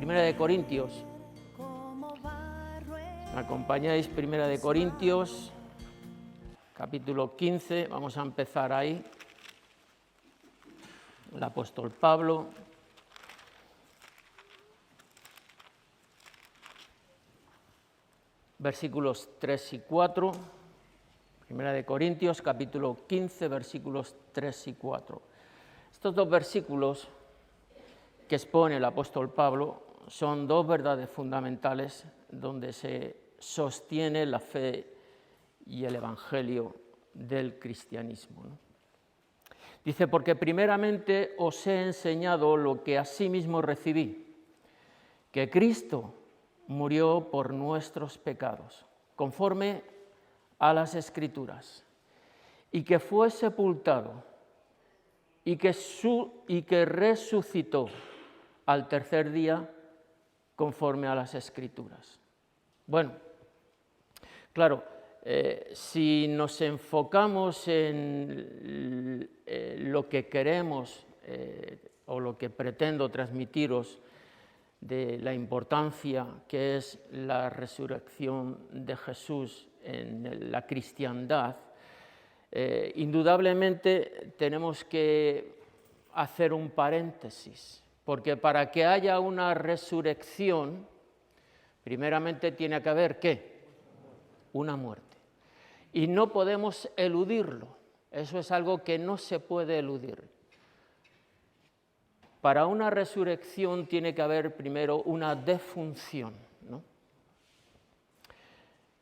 Primera de Corintios. ¿Me acompañáis? Primera de Corintios, capítulo 15, vamos a empezar ahí. El apóstol Pablo. Versículos 3 y 4. Primera de Corintios, capítulo 15, versículos 3 y 4. Estos dos versículos que expone el apóstol Pablo son dos verdades fundamentales donde se sostiene la fe y el evangelio del cristianismo, ¿no? Dice, porque primeramente os he enseñado lo que asimismo recibí, que Cristo murió por nuestros pecados, conforme a las Escrituras, y que fue sepultado, y que resucitó al tercer día, conforme a las Escrituras. Bueno, claro, si nos enfocamos en lo que queremos o lo que pretendo transmitiros de la importancia que es la resurrección de Jesús en la cristiandad, indudablemente tenemos que hacer un paréntesis, porque para que haya una resurrección, primeramente tiene que haber, ¿qué? Una muerte. Y no podemos eludirlo, eso es algo que no se puede eludir. Para una resurrección tiene que haber primero una defunción, ¿no?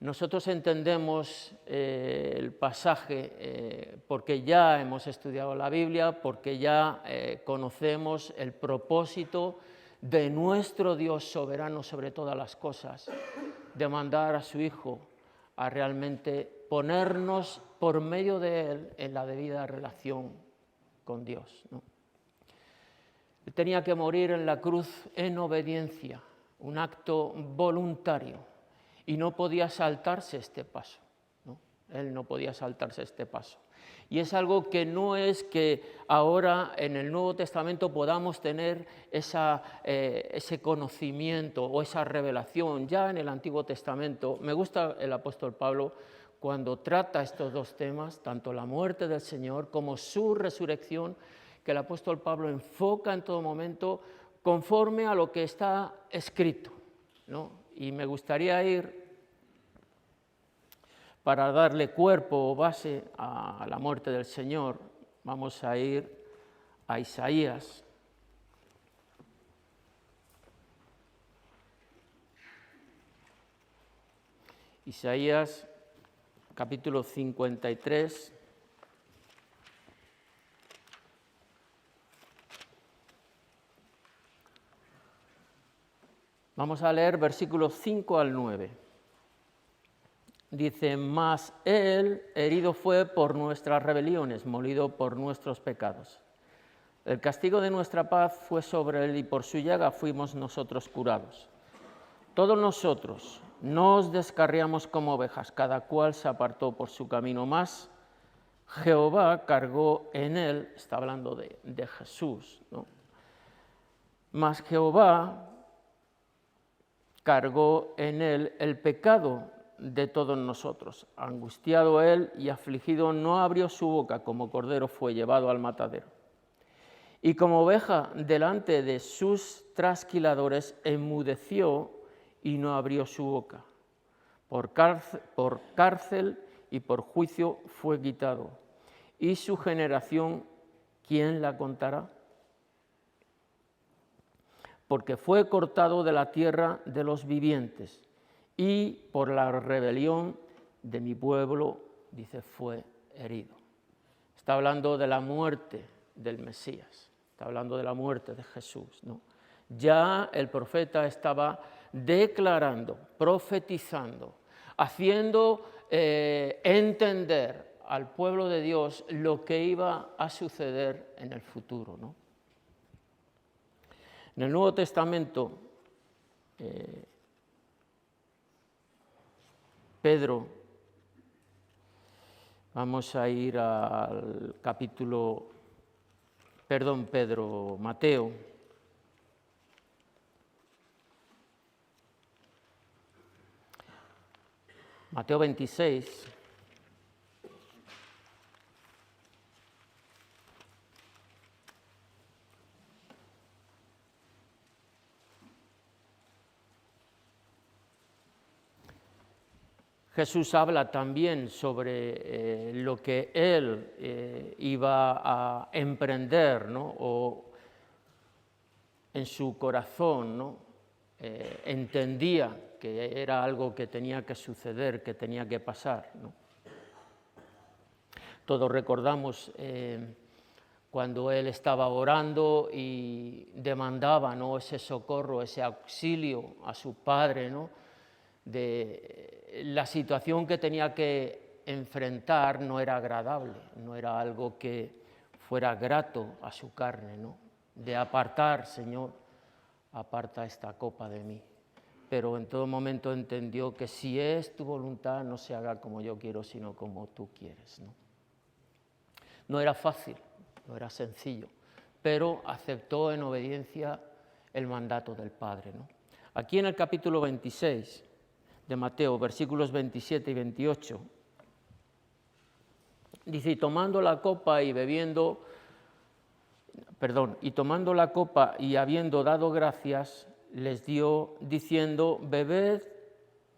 Nosotros entendemos el pasaje porque ya hemos estudiado la Biblia, porque ya conocemos el propósito de nuestro Dios soberano sobre todas las cosas, de mandar a su Hijo a realmente ponernos por medio de Él en la debida relación con Dios, ¿no? Él tenía que morir en la cruz en obediencia, un acto voluntario, y no podía saltarse este paso, ¿no? Él no podía saltarse este paso. Y es algo que no es que ahora en el Nuevo Testamento podamos tener ese conocimiento o esa revelación. Ya en el Antiguo Testamento, me gusta el apóstol Pablo cuando trata estos dos temas, tanto la muerte del Señor como su resurrección, que el apóstol Pablo enfoca en todo momento conforme a lo que está escrito, ¿no? Y me gustaría ir, para darle cuerpo o base a la muerte del Señor, vamos a ir a Isaías. Isaías, capítulo 53. Vamos a leer versículos 5 al 9. Dice, mas Él herido fue por nuestras rebeliones, molido por nuestros pecados. El castigo de nuestra paz fue sobre Él y por su llaga fuimos nosotros curados. Todos nosotros nos descarriamos como ovejas, cada cual se apartó por su camino, mas Jehová cargó en Él, está hablando de Jesús, ¿no? Mas Jehová cargó en Él el pecado de todos nosotros. Angustiado Él y afligido no abrió su boca, como cordero fue llevado al matadero. Y como oveja delante de sus trasquiladores enmudeció y no abrió su boca. Por cárcel y por juicio fue quitado. Y su generación, ¿quién la contará? Porque fue cortado de la tierra de los vivientes, y por la rebelión de mi pueblo, dice, fue herido. Está hablando de la muerte del Mesías, está hablando de la muerte de Jesús, ¿no? Ya el profeta estaba declarando, profetizando, haciendo entender al pueblo de Dios lo que iba a suceder en el futuro, ¿no? En el Nuevo Testamento, vamos a ir al Mateo, Mateo 26. Jesús habla también sobre lo que él iba a emprender, ¿no? O en su corazón, ¿no? Entendía que era algo que tenía que suceder, que tenía que pasar, ¿no? Todos recordamos cuando él estaba orando y demandaba, ¿no?, ese socorro, ese auxilio a su padre, ¿no?, de la situación que tenía que enfrentar no era agradable, no era algo que fuera grato a su carne, ¿no?, de apartar, Señor, aparta esta copa de mí. Pero en todo momento entendió que si es tu voluntad, no se haga como yo quiero, sino como tú quieres, ¿no? No era fácil, no era sencillo, pero aceptó en obediencia el mandato del Padre, ¿no? Aquí en el capítulo 26 de Mateo, versículos 27 y 28, dice, y tomando la copa y habiendo dado gracias, les dio, diciendo, bebed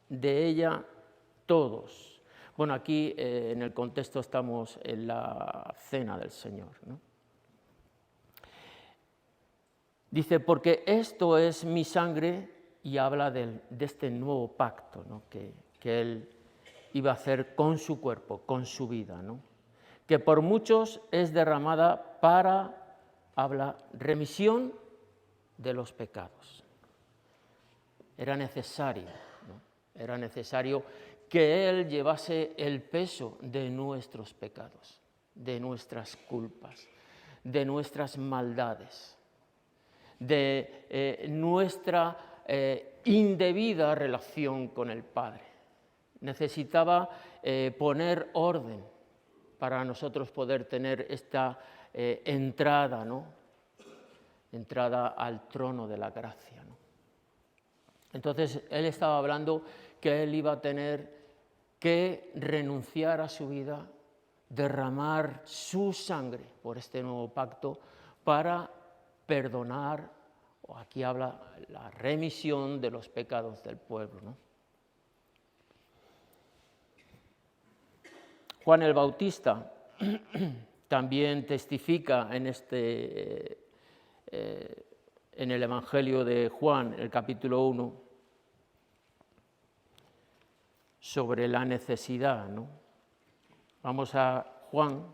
de ella todos. Bueno, aquí en el contexto estamos en la cena del Señor, ¿no? Dice, porque esto es mi sangre, y habla de este nuevo pacto, ¿no?, que él iba a hacer con su cuerpo, con su vida, ¿no?, que por muchos es derramada para, habla, remisión de los pecados. Era necesario, ¿no?, era necesario que Él llevase el peso de nuestros pecados, de nuestras culpas, de nuestras maldades, de nuestra indebida relación con el Padre. Necesitaba poner orden para nosotros poder tener esta entrada, ¿no?, entrada al trono de la gracia, ¿no? Entonces, él estaba hablando que él iba a tener que renunciar a su vida, derramar su sangre por este nuevo pacto para perdonar, o aquí habla la remisión de los pecados del pueblo, ¿no? Juan el Bautista también testifica en el Evangelio de Juan, el capítulo 1, sobre la necesidad, ¿no? Vamos a Juan,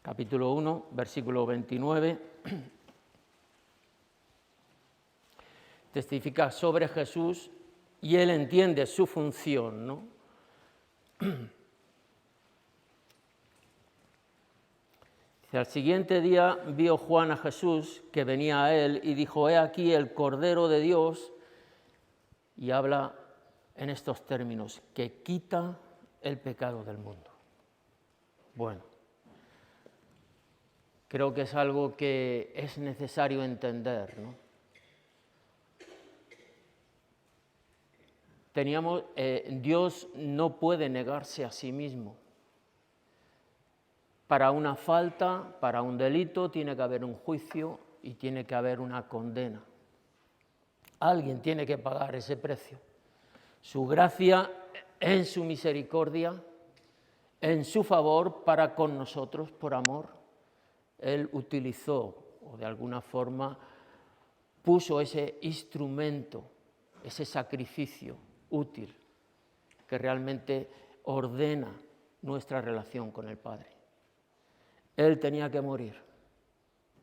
capítulo 1, versículo 29. Testifica sobre Jesús y él entiende su función, ¿no? Al siguiente día vio Juan a Jesús que venía a él y dijo, he aquí el Cordero de Dios, y habla en estos términos, que quita el pecado del mundo. Bueno, creo que es algo que es necesario entender, ¿no? Dios no puede negarse a sí mismo. Para una falta, para un delito, tiene que haber un juicio y tiene que haber una condena. Alguien tiene que pagar ese precio. Su gracia, en su misericordia, en su favor para con nosotros, por amor, Él utilizó, o de alguna forma puso ese instrumento, ese sacrificio útil, que realmente ordena nuestra relación con el Padre. Él tenía que morir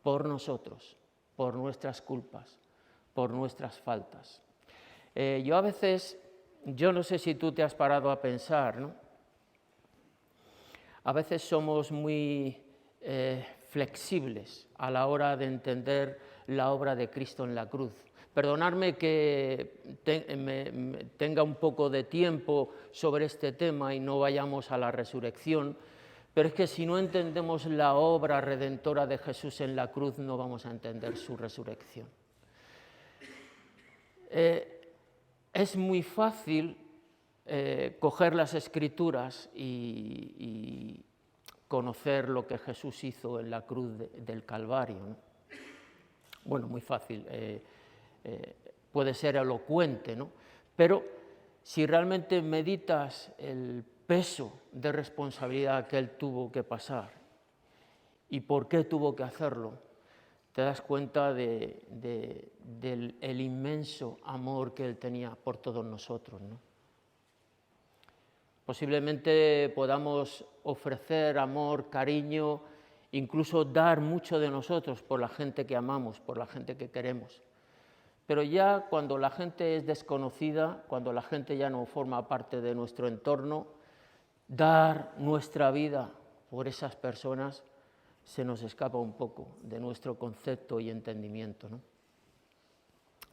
por nosotros, por nuestras culpas, por nuestras faltas. Yo a veces, yo no sé si tú te has parado a pensar, ¿no? A veces somos muy flexibles a la hora de entender la obra de Cristo en la cruz. Perdonadme que tenga un poco de tiempo sobre este tema y no vayamos a la resurrección, pero es que si no entendemos la obra redentora de Jesús en la cruz, no vamos a entender su resurrección. es muy fácil coger las Escrituras y conocer lo que Jesús hizo en la cruz del Calvario, ¿no? Bueno, muy fácil, puede ser elocuente, ¿no? Pero si realmente meditas el peso de responsabilidad que él tuvo que pasar y por qué tuvo que hacerlo, te das cuenta del inmenso amor que él tenía por todos nosotros, ¿no? Posiblemente podamos ofrecer amor, cariño, incluso dar mucho de nosotros por la gente que amamos, por la gente que queremos. Pero ya cuando la gente es desconocida, cuando la gente ya no forma parte de nuestro entorno, dar nuestra vida por esas personas se nos escapa un poco de nuestro concepto y entendimiento, ¿no?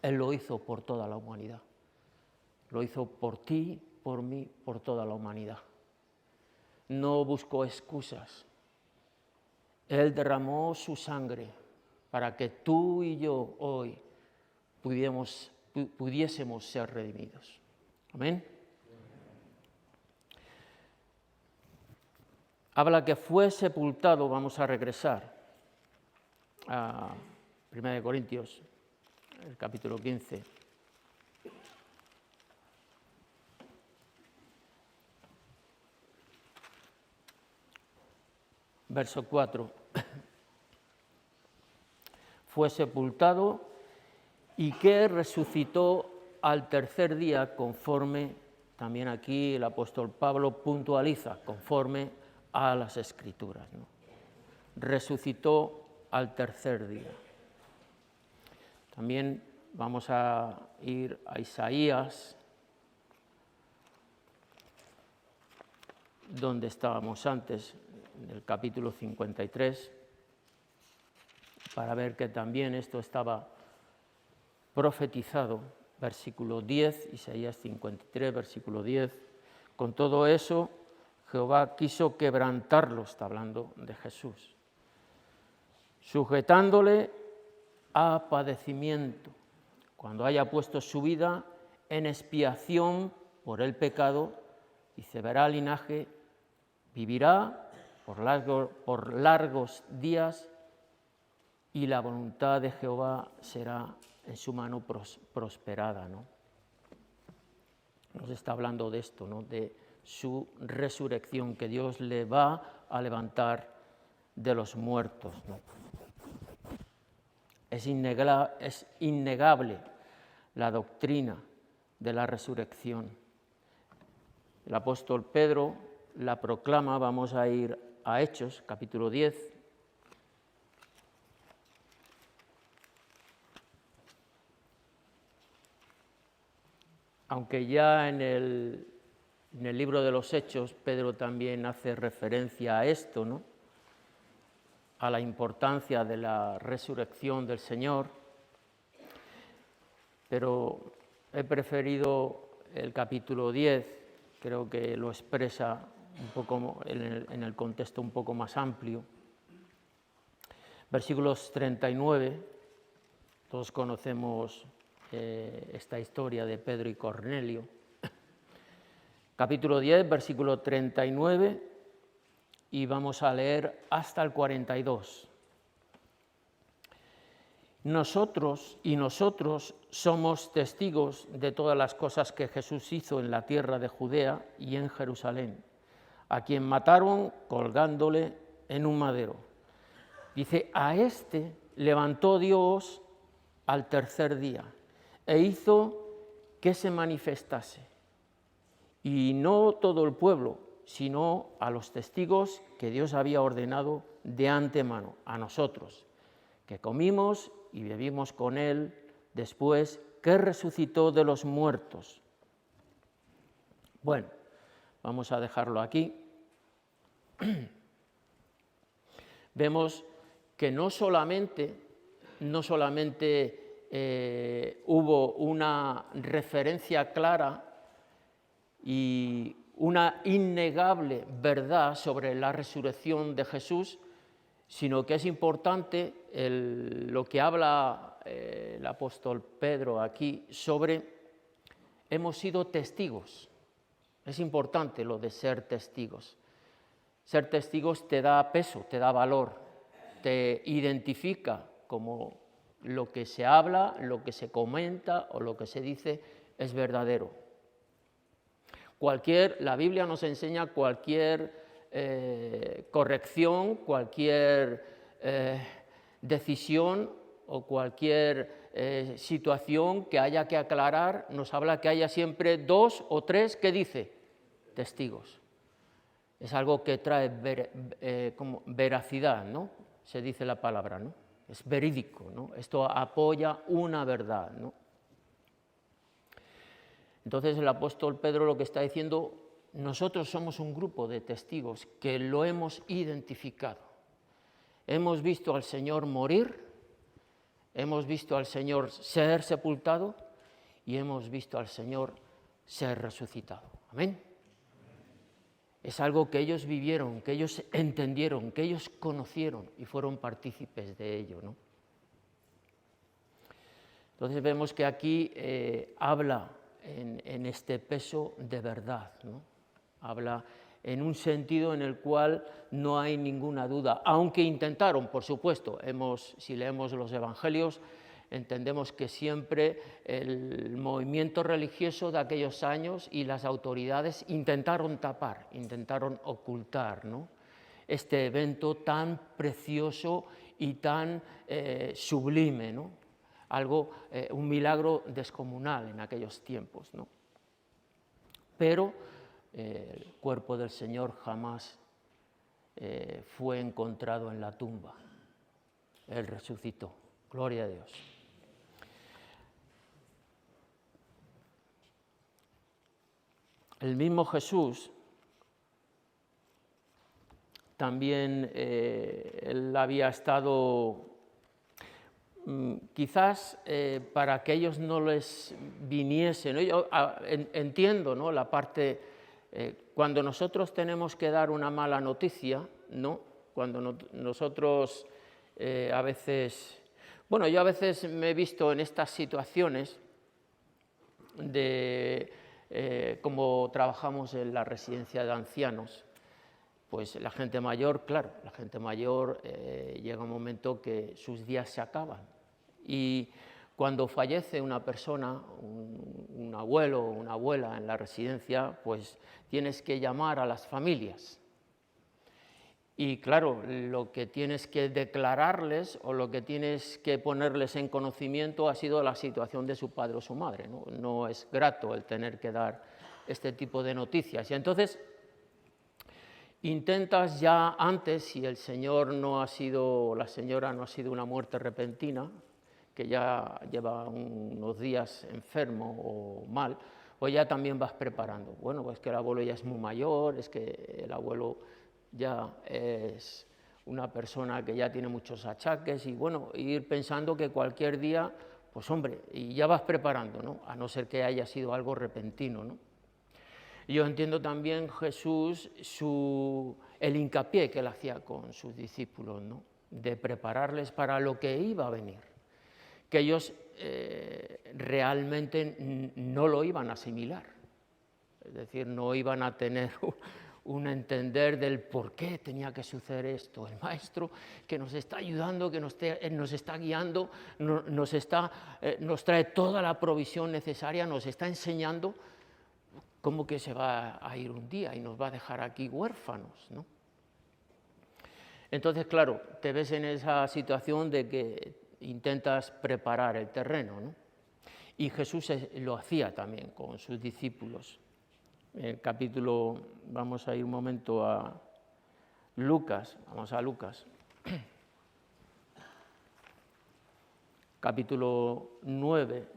Él lo hizo por toda la humanidad. Lo hizo por ti, por mí, por toda la humanidad. No buscó excusas. Él derramó su sangre para que tú y yo hoy pudiésemos ser redimidos. Amén. Habla que fue sepultado, vamos a regresar a 1 Corintios, el capítulo 15. Verso 4. Fue sepultado y que resucitó al tercer día, conforme, también aquí el apóstol Pablo puntualiza, conforme a las Escrituras, ¿no? Resucitó al tercer día. También vamos a ir a Isaías, donde estábamos antes, en el capítulo 53, para ver que también esto estaba profetizado, versículo 10, Isaías 53, versículo 10. Con todo eso, Jehová quiso quebrantarlo, está hablando de Jesús, sujetándole a padecimiento, cuando haya puesto su vida en expiación por el pecado, dice, verá linaje, vivirá por largos días, y la voluntad de Jehová será en su mano prosperada, ¿no? Nos está hablando de esto, ¿no? De su resurrección, que Dios le va a levantar de los muertos, ¿no? Es innegable la doctrina de la resurrección. El apóstol Pedro la proclama, vamos a ir a Hechos, capítulo 10. Aunque ya en el libro de los Hechos, Pedro también hace referencia a esto, ¿no? A la importancia de la resurrección del Señor, pero he preferido el capítulo 10, creo que lo expresa un poco en el contexto un poco más amplio. Versículos 39, todos conocemos esta historia de Pedro y Cornelio. Capítulo 10, versículo 39, y vamos a leer hasta el 42. Nosotros somos testigos de todas las cosas que Jesús hizo en la tierra de Judea y en Jerusalén, a quien mataron colgándole en un madero. Dice, a este levantó Dios al tercer día e hizo que se manifestase, y no todo el pueblo, sino a los testigos que Dios había ordenado de antemano, a nosotros, que comimos y bebimos con él después que resucitó de los muertos. Bueno, vamos a dejarlo aquí. Vemos que no solamente hubo una referencia clara y una innegable verdad sobre la resurrección de Jesús, sino que es importante lo que habla el apóstol Pedro aquí sobre hemos sido testigos. Es importante lo de ser testigos. Ser testigos te da peso, te da valor, te identifica como lo que se habla, lo que se comenta o lo que se dice es verdadero. La Biblia nos enseña cualquier corrección, cualquier decisión o cualquier situación que haya que aclarar, nos habla que haya siempre 2 o 3, ¿qué dice? Testigos. Es algo que trae como veracidad, ¿no? Se dice la palabra, ¿no? Es verídico, ¿no? Esto apoya una verdad, ¿no? Entonces el apóstol Pedro lo que está diciendo, nosotros somos un grupo de testigos que lo hemos identificado. Hemos visto al Señor morir, hemos visto al Señor ser sepultado y hemos visto al Señor ser resucitado. Amén. Es algo que ellos vivieron, que ellos entendieron, que ellos conocieron y fueron partícipes de ello, ¿no? Entonces vemos que aquí habla en este peso de verdad, ¿no? Habla en un sentido en el cual no hay ninguna duda, aunque intentaron, por supuesto, si leemos los evangelios, entendemos que siempre el movimiento religioso de aquellos años y las autoridades intentaron tapar, intentaron ocultar, ¿no? Este evento tan precioso y tan sublime, ¿no? Un milagro descomunal en aquellos tiempos, ¿no? Pero el cuerpo del Señor jamás fue encontrado en la tumba. Él resucitó. Gloria a Dios. El mismo Jesús también él había estado, quizás para que ellos no les viniese, ¿no? Yo entiendo, ¿no? La parte, cuando nosotros tenemos que dar una mala noticia, ¿no? Cuando nosotros a veces, bueno, yo a veces me he visto en estas situaciones de como trabajamos en la residencia de ancianos, pues la gente mayor, claro, la gente mayor llega un momento que sus días se acaban y cuando fallece una persona, un abuelo o una abuela en la residencia, pues tienes que llamar a las familias. Y claro, lo que tienes que declararles o lo que tienes que ponerles en conocimiento ha sido la situación de su padre o su madre, ¿no? No es grato el tener que dar este tipo de noticias. Y entonces intentas ya antes, si el señor no ha sido, la señora no ha sido una muerte repentina, que ya lleva unos días enfermo o mal, pues ya también vas preparando. Bueno, pues que el abuelo ya es muy mayor, es que el abuelo ya es una persona que ya tiene muchos achaques y bueno, ir pensando que cualquier día, pues hombre, y ya vas preparando, ¿no? A no ser que haya sido algo repentino, ¿no? Yo entiendo también Jesús el hincapié que él hacía con sus discípulos, ¿no? De prepararles para lo que iba a venir, que ellos realmente no lo iban a asimilar, es decir, no iban a tener un entender del por qué tenía que suceder esto. El Maestro que nos está ayudando, que nos está guiando, nos trae toda la provisión necesaria, nos está enseñando cómo que se va a ir un día y nos va a dejar aquí huérfanos, ¿no? Entonces, claro, te ves en esa situación de que intentas preparar el terreno, ¿no? Y Jesús lo hacía también con sus discípulos. El capítulo, vamos a ir un momento a Lucas, vamos a Lucas, capítulo 9.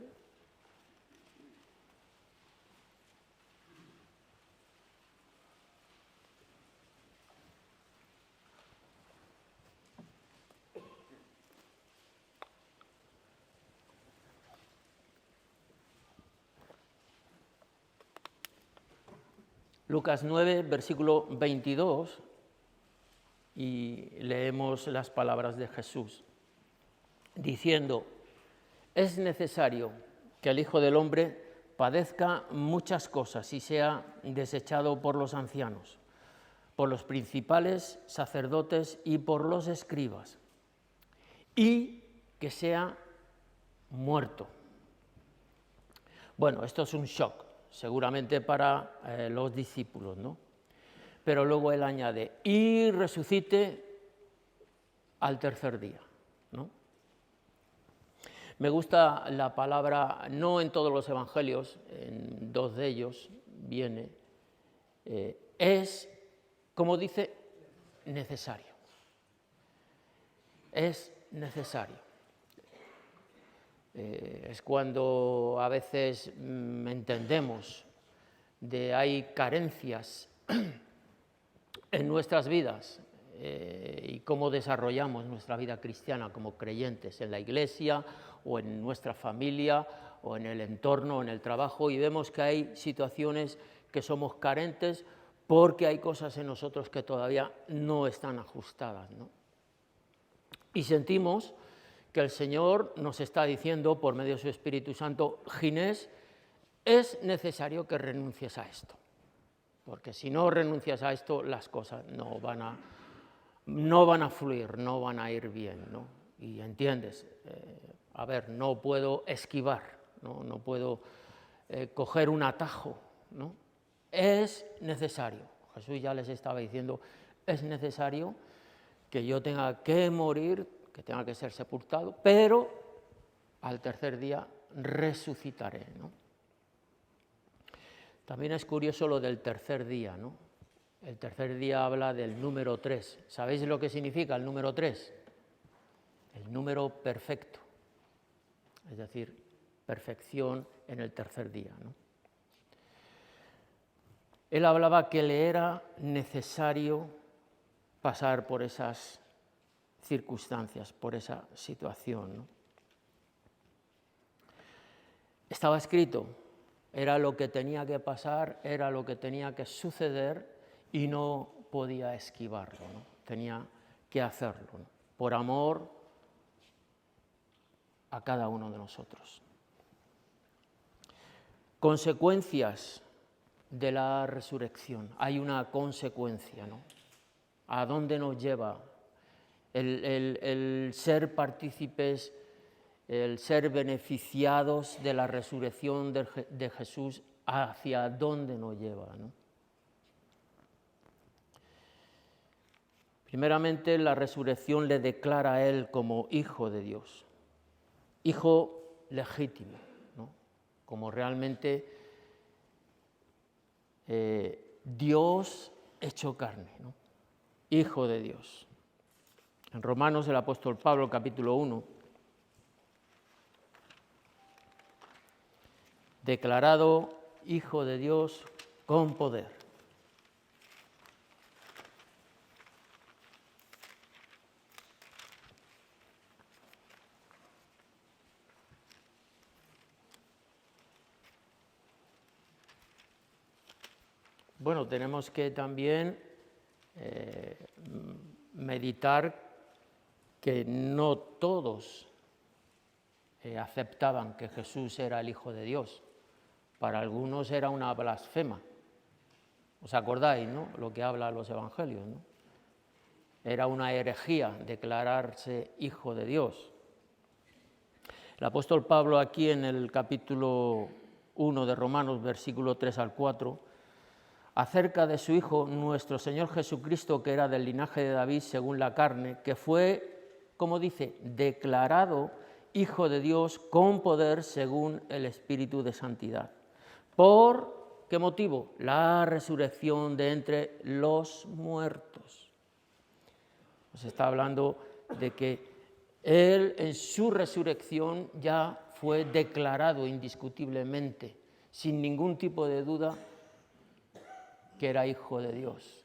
Lucas 9, versículo 22, y leemos las palabras de Jesús, diciendo: es necesario que el Hijo del Hombre padezca muchas cosas y sea desechado por los ancianos, por los principales sacerdotes y por los escribas, y que sea muerto. Bueno, esto es un shock, seguramente para los discípulos, ¿no? Pero luego él añade: y resucite al tercer día, ¿no? Me gusta la palabra, no en todos los evangelios, en 2 de ellos viene, es, como dice, necesario. Es necesario. Es cuando a veces entendemos de hay carencias en nuestras vidas y cómo desarrollamos nuestra vida cristiana como creyentes en la iglesia o en nuestra familia o en el entorno, en el trabajo, y vemos que hay situaciones que somos carentes porque hay cosas en nosotros que todavía no están ajustadas, ¿no? Y sentimos que el Señor nos está diciendo por medio de su Espíritu Santo: Ginés, es necesario que renuncies a esto, porque si no renuncias a esto, las cosas no van a fluir, no van a ir bien, ¿no? Y entiendes, no puedo esquivar, no puedo coger un atajo, ¿no? Es necesario, Jesús ya les estaba diciendo, es necesario que yo tenga que morir, que tenga que ser sepultado, pero al tercer día resucitaré, ¿no? También es curioso lo del tercer día, ¿no? El tercer día habla del número 3. ¿Sabéis lo que significa el número 3? El número perfecto, es decir, perfección en el tercer día, ¿no? Él hablaba que le era necesario pasar por esas circunstancias, por esa situación, ¿no? Estaba escrito, era lo que tenía que pasar, era lo que tenía que suceder y no podía esquivarlo, ¿no? Tenía que hacerlo, ¿no? Por amor a cada uno de nosotros. Consecuencias de la resurrección. Hay una consecuencia, ¿no? ¿A dónde nos lleva el ser partícipes, el ser beneficiados de la resurrección de Jesús? ¿Hacia dónde nos lleva, ¿no? Primeramente, la resurrección le declara a él como hijo de Dios, hijo legítimo, ¿no? Como realmente Dios hecho carne, ¿no? Hijo de Dios. En Romanos, el apóstol Pablo, capítulo 1, declarado hijo de Dios con poder. Bueno, tenemos que también meditar que no todos aceptaban que Jesús era el Hijo de Dios. Para algunos era una blasfema. ¿Os acordáis, no? Lo que habla los evangelios, ¿no? Era una herejía declararse Hijo de Dios. El apóstol Pablo aquí en el capítulo 1 de Romanos, versículo 3 al 4, acerca de su Hijo, nuestro Señor Jesucristo, que era del linaje de David según la carne, que fue, como dice, declarado Hijo de Dios con poder según el Espíritu de Santidad. ¿Por qué motivo? La resurrección de entre los muertos. Nos está hablando de que Él en su resurrección ya fue declarado indiscutiblemente, sin ningún tipo de duda, que era Hijo de Dios.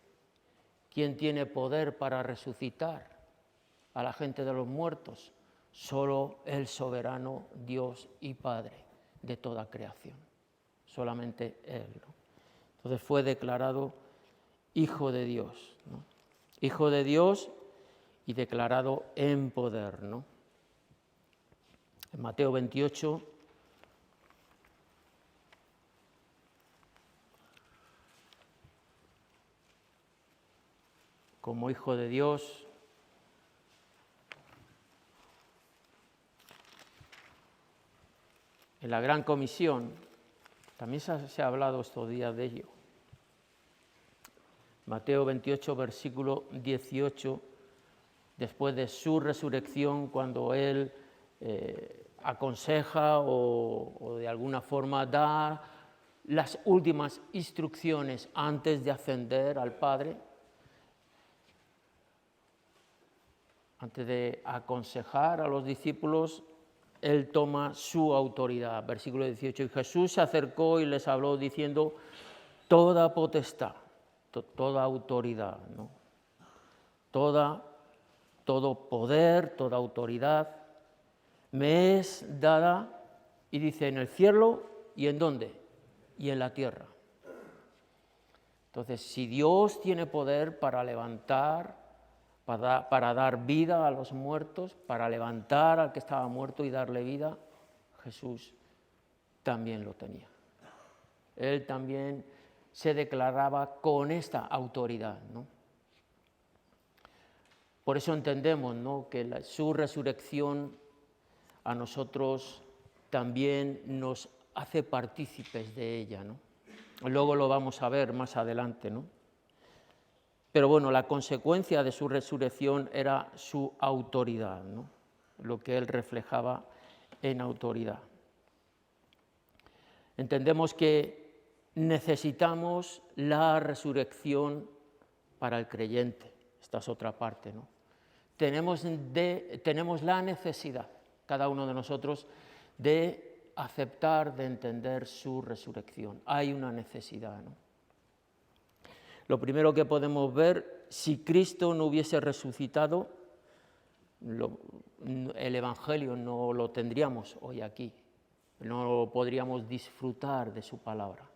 ¿Quién tiene poder para resucitar a la gente de los muertos? Solo el soberano Dios y Padre de toda creación. Solamente Él, ¿no? Entonces fue declarado Hijo de Dios, ¿no? Hijo de Dios y declarado en poder, ¿no? En Mateo 28, como Hijo de Dios, en la Gran Comisión, también se ha hablado estos días de ello. Mateo 28, versículo 18, después de su resurrección, cuando Él aconseja o de alguna forma da las últimas instrucciones antes de ascender al Padre, antes de aconsejar a los discípulos, Él toma su autoridad. Versículo 18, y Jesús se acercó y les habló diciendo, toda potestad, toda autoridad, ¿no? Todo poder, toda autoridad me es dada, y dice, en el cielo y en dónde, y en la tierra. Entonces, si Dios tiene poder para levantar, para dar vida a los muertos, para levantar al que estaba muerto y darle vida, Jesús también lo tenía. Él también se declaraba con esta autoridad, ¿no? Por eso entendemos, ¿no?, que su resurrección a nosotros también nos hace partícipes de ella, ¿no? Luego lo vamos a ver más adelante, ¿no? Pero bueno, la consecuencia de su resurrección era su autoridad, ¿no?, lo que él reflejaba en autoridad. Entendemos que necesitamos la resurrección para el creyente. Esta es otra parte, ¿no? Tenemos la necesidad, cada uno de nosotros, de aceptar, de entender su resurrección. Hay una necesidad, ¿no? Lo primero que podemos ver, si Cristo no hubiese resucitado, el Evangelio no lo tendríamos hoy aquí, no podríamos disfrutar de su palabra,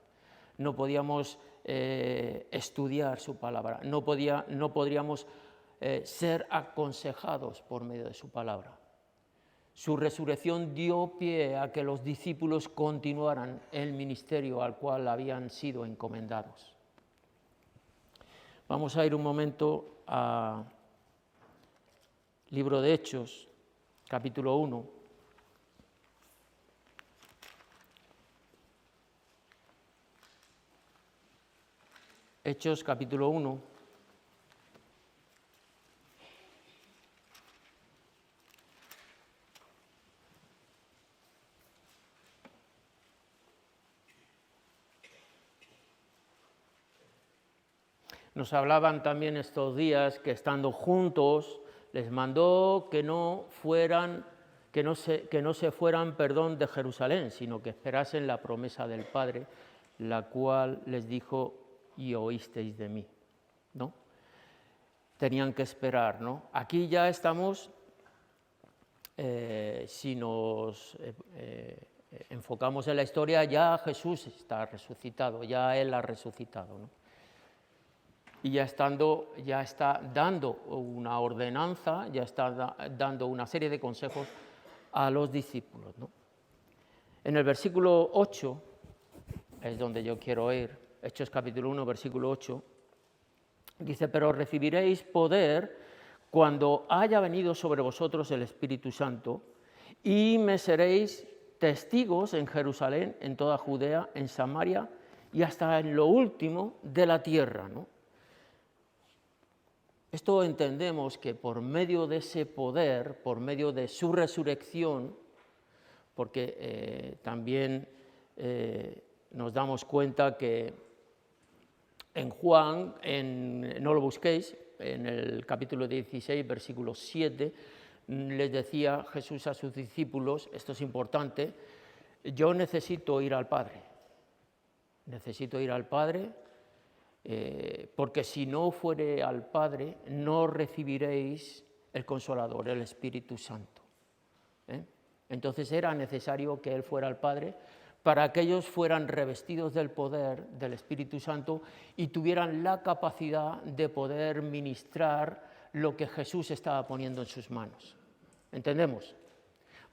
no podíamos estudiar su palabra, no podríamos ser aconsejados por medio de su palabra. Su resurrección dio pie a que los discípulos continuaran el ministerio al cual habían sido encomendados. Vamos a ir un momento al libro de Hechos, capítulo 1. Hechos, capítulo 1. Nos hablaban también estos días que estando juntos les mandó que no se fueran, de Jerusalén, sino que esperasen la promesa del Padre, la cual les dijo, y oísteis de mí, ¿no? Tenían que esperar, ¿no? Aquí ya estamos, si nos enfocamos en la historia, ya Jesús está resucitado, ya Él ha resucitado, ¿no? Y ya está dando una ordenanza, ya está dando una serie de consejos a los discípulos, ¿no? En el versículo 8, es donde yo quiero ir, Hechos capítulo 1, versículo 8, dice, pero recibiréis poder cuando haya venido sobre vosotros el Espíritu Santo, y me seréis testigos en Jerusalén, en toda Judea, en Samaria, y hasta en lo último de la tierra, ¿no? Esto entendemos que por medio de ese poder, por medio de su resurrección, porque también nos damos cuenta que en Juan, no lo busquéis, en el capítulo 16, versículo 7, les decía Jesús a sus discípulos, esto es importante, yo necesito ir al Padre, porque si no fuere al Padre, no recibiréis el Consolador, el Espíritu Santo. Entonces era necesario que Él fuera al Padre para que ellos fueran revestidos del poder del Espíritu Santo y tuvieran la capacidad de poder ministrar lo que Jesús estaba poniendo en sus manos. ¿Entendemos?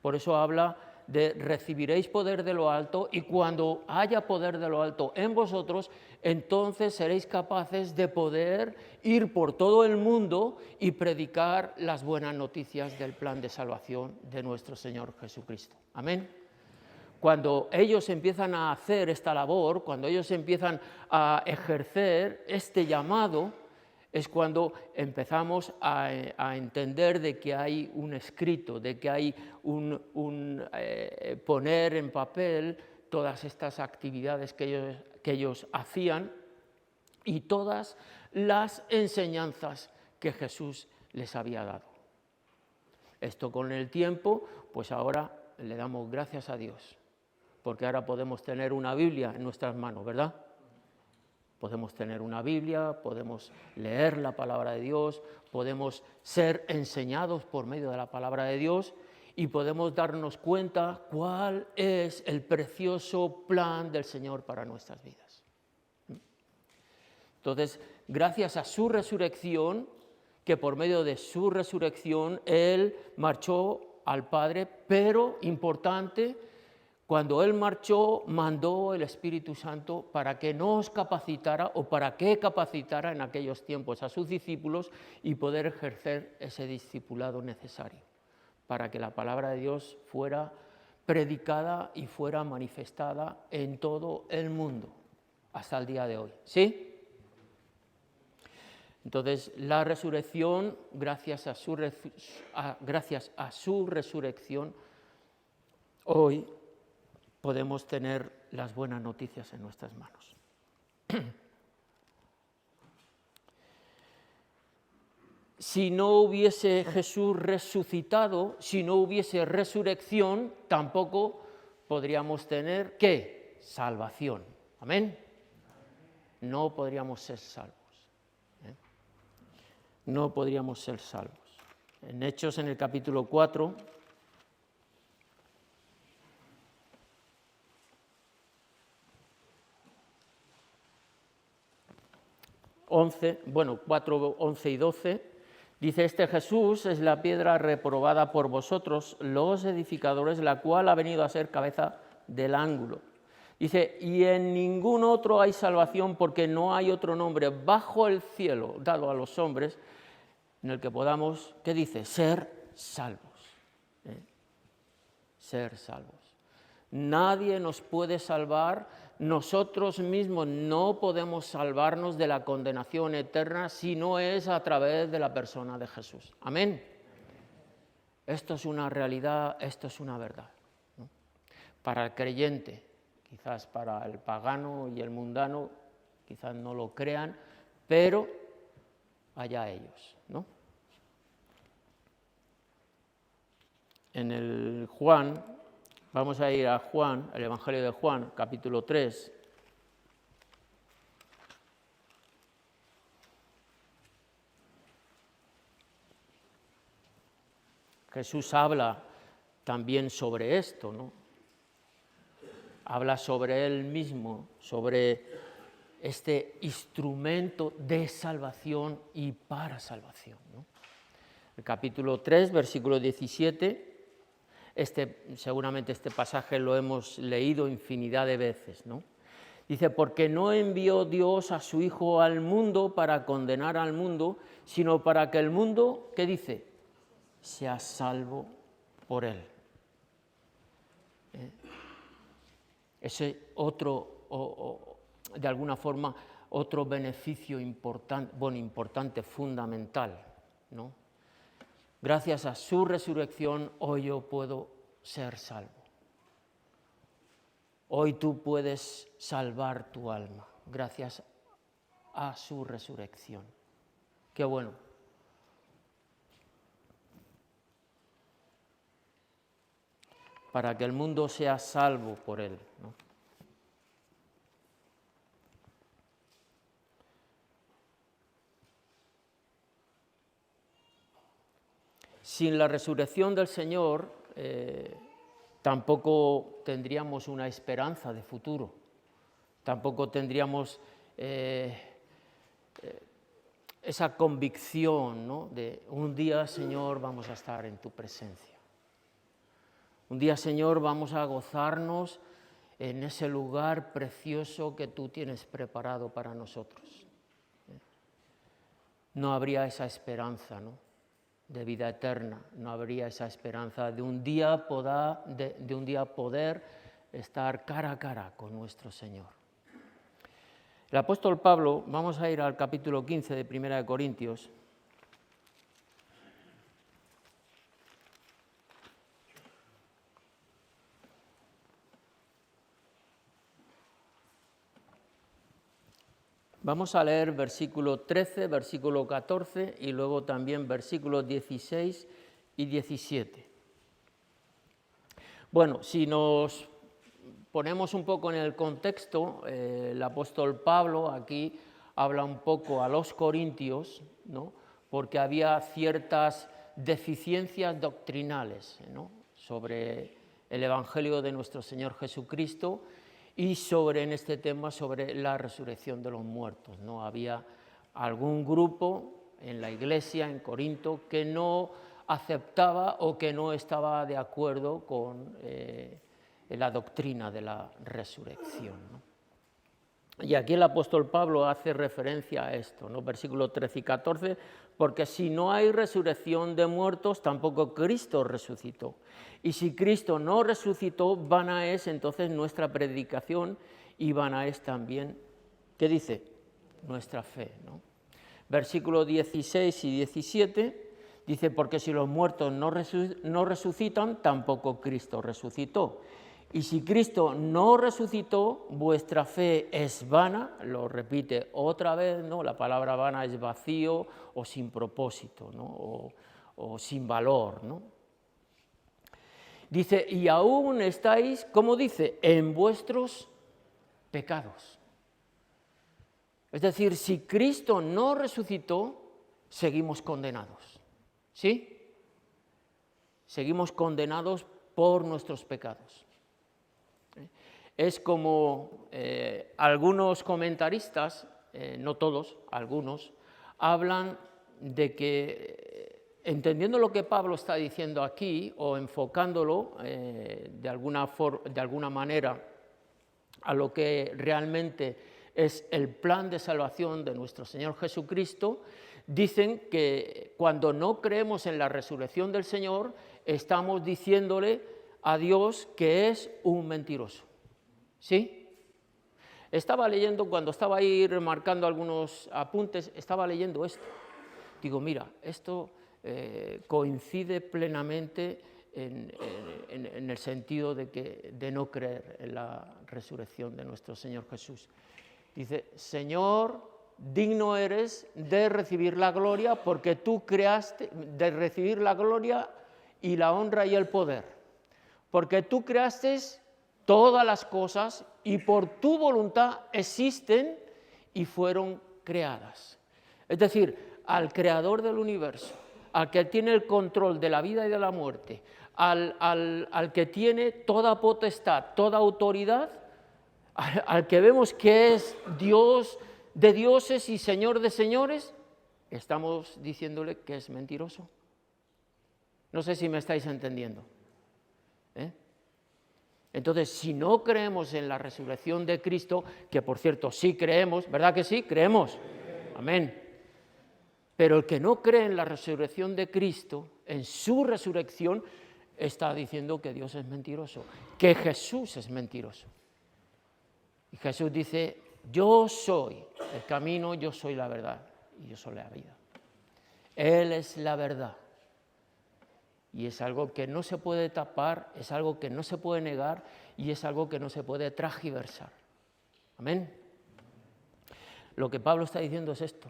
Por eso habla de recibiréis poder de lo alto y cuando haya poder de lo alto en vosotros, entonces seréis capaces de poder ir por todo el mundo y predicar las buenas noticias del plan de salvación de nuestro Señor Jesucristo. Amén. Cuando ellos empiezan a hacer esta labor, cuando ellos empiezan a ejercer este llamado, es cuando empezamos a entender de que hay un escrito, de que hay poner en papel todas estas actividades que ellos hacían y todas las enseñanzas que Jesús les había dado. Esto con el tiempo, pues ahora le damos gracias a Dios, porque ahora podemos tener una Biblia en nuestras manos, ¿verdad? Podemos tener una Biblia, podemos leer la palabra de Dios, podemos ser enseñados por medio de la palabra de Dios y podemos darnos cuenta cuál es el precioso plan del Señor para nuestras vidas. Entonces, gracias a su resurrección, que por medio de su resurrección Él marchó al Padre, pero importante, cuando Él marchó, mandó el Espíritu Santo para que nos capacitara o para que capacitara en aquellos tiempos a sus discípulos y poder ejercer ese discipulado necesario para que la palabra de Dios fuera predicada y fuera manifestada en todo el mundo hasta el día de hoy. ¿Sí? Entonces, la resurrección, gracias a su resurrección, hoy podemos tener las buenas noticias en nuestras manos. Si no hubiese Jesús resucitado, si no hubiese resurrección, tampoco podríamos tener, ¿qué? Salvación. Amén. No podríamos ser salvos. No podríamos ser salvos. En Hechos, en el capítulo 4, bueno, 4, 11 y 12, dice, este Jesús es la piedra reprobada por vosotros, los edificadores, la cual ha venido a ser cabeza del ángulo. Dice, y en ningún otro hay salvación porque no hay otro nombre bajo el cielo dado a los hombres en el que podamos, ¿qué dice? Ser salvos. Ser salvos. Nadie nos puede salvar, nosotros mismos no podemos salvarnos de la condenación eterna si no es a través de la persona de Jesús. Amén. Esto es una realidad, esto es una verdad, ¿no? Para el creyente, quizás para el pagano y el mundano, quizás no lo crean, pero allá ellos, ¿no? En el Juan, vamos a ir a Juan, el Evangelio de Juan, capítulo 3. Jesús habla también sobre esto, ¿no? Habla sobre Él mismo, sobre este instrumento de salvación y para salvación, ¿no? El capítulo 3, versículo 17. Seguramente este pasaje lo hemos leído infinidad de veces, ¿no? Dice, porque no envió Dios a su Hijo al mundo para condenar al mundo, sino para que el mundo, ¿qué dice? Sea salvo por él. Ese otro, de alguna forma, otro beneficio importante, fundamental, ¿no? Gracias a su resurrección, hoy yo puedo ser salvo. Hoy tú puedes salvar tu alma, gracias a su resurrección. Qué bueno. Para que el mundo sea salvo por él, ¿no? Sin la resurrección del Señor, tampoco tendríamos una esperanza de futuro, tampoco tendríamos esa convicción, ¿no?, de un día, Señor, vamos a estar en tu presencia. Un día, Señor, vamos a gozarnos en ese lugar precioso que tú tienes preparado para nosotros. No habría esa esperanza, ¿no?, de vida eterna, no habría esa esperanza de un día poder estar cara a cara con nuestro Señor. El apóstol Pablo, vamos a ir al capítulo 15 de Primera de Corintios. Vamos a leer versículo 13, versículo 14 y luego también versículos 16 y 17. Bueno, si nos ponemos un poco en el contexto, el apóstol Pablo aquí habla un poco a los corintios, ¿no?, porque había ciertas deficiencias doctrinales, ¿no?, sobre el Evangelio de nuestro Señor Jesucristo y en este tema, sobre la resurrección de los muertos, ¿no? Había algún grupo en la iglesia, en Corinto, que no aceptaba o que no estaba de acuerdo con la doctrina de la resurrección, ¿no? Y aquí el apóstol Pablo hace referencia a esto, ¿no?, versículos 13 y 14, porque si no hay resurrección de muertos, tampoco Cristo resucitó. Y si Cristo no resucitó, vana es entonces nuestra predicación y vana es también, ¿qué dice?, nuestra fe, ¿no? Versículos 16 y 17 dice, porque si los muertos no resucitan, tampoco Cristo resucitó. Y si Cristo no resucitó, vuestra fe es vana, lo repite otra vez, ¿no? La palabra vana es vacío o sin propósito, ¿no?, o sin valor, ¿no? Dice, y aún estáis, ¿cómo dice?, en vuestros pecados. Es decir, si Cristo no resucitó, seguimos condenados, ¿sí? Seguimos condenados por nuestros pecados. Es como algunos comentaristas, no todos, algunos, hablan de que, entendiendo lo que Pablo está diciendo aquí, o enfocándolo de alguna manera a lo que realmente es el plan de salvación de nuestro Señor Jesucristo, dicen que cuando no creemos en la resurrección del Señor, estamos diciéndole a Dios que es un mentiroso. ¿Sí? Estaba leyendo, cuando estaba ahí remarcando algunos apuntes, estaba leyendo esto. Digo, mira, esto coincide plenamente en el sentido de no creer en la resurrección de nuestro Señor Jesús. Dice, Señor, digno eres de recibir la gloria, porque tú creaste, de recibir la gloria y la honra y el poder, porque tú creaste todas las cosas y por tu voluntad existen y fueron creadas. Es decir, al creador del universo, al que tiene el control de la vida y de la muerte, al que tiene toda potestad, toda autoridad, al que vemos que es Dios de dioses y Señor de señores, estamos diciéndole que es mentiroso. No sé si me estáis entendiendo. Entonces, si no creemos en la resurrección de Cristo, que por cierto sí creemos, ¿verdad que sí? Creemos. Amén. Pero el que no cree en la resurrección de Cristo, en su resurrección, está diciendo que Dios es mentiroso, que Jesús es mentiroso. Y Jesús dice, yo soy el camino, yo soy la verdad y yo soy la vida. Él es la verdad. Y es algo que no se puede tapar, es algo que no se puede negar y es algo que no se puede transgiversar. Amén. Lo que Pablo está diciendo es esto.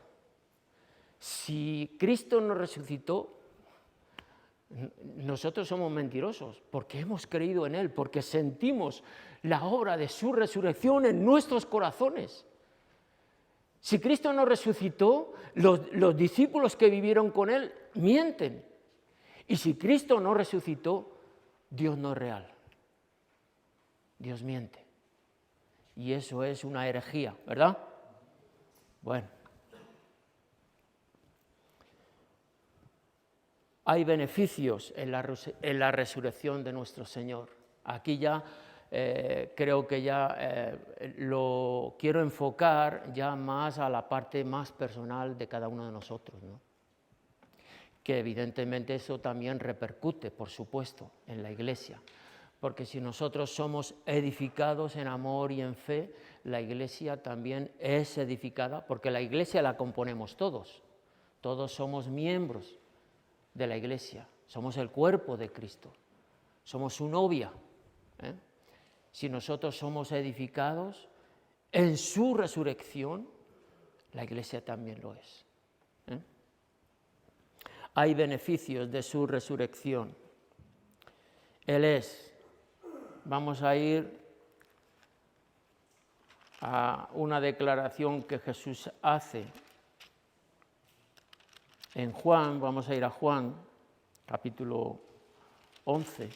Si Cristo no resucitó, nosotros somos mentirosos porque hemos creído en Él, porque sentimos la obra de su resurrección en nuestros corazones. Si Cristo no resucitó, los discípulos que vivieron con Él mienten. Y si Cristo no resucitó, Dios no es real. Dios miente. Y eso es una herejía, ¿verdad? Bueno. Hay beneficios en la resurrección de nuestro Señor. Aquí ya creo que ya lo quiero enfocar ya más a la parte más personal de cada uno de nosotros, ¿no? Que evidentemente eso también repercute, por supuesto, en la Iglesia. Porque si nosotros somos edificados en amor y en fe, la Iglesia también es edificada, porque la Iglesia la componemos todos. Todos somos miembros de la Iglesia, somos el cuerpo de Cristo, somos su novia. Si nosotros somos edificados en su resurrección, la Iglesia también lo es. Hay beneficios de su resurrección. Él es. Vamos a ir a una declaración que Jesús hace en Juan. Vamos a ir a Juan, capítulo 11.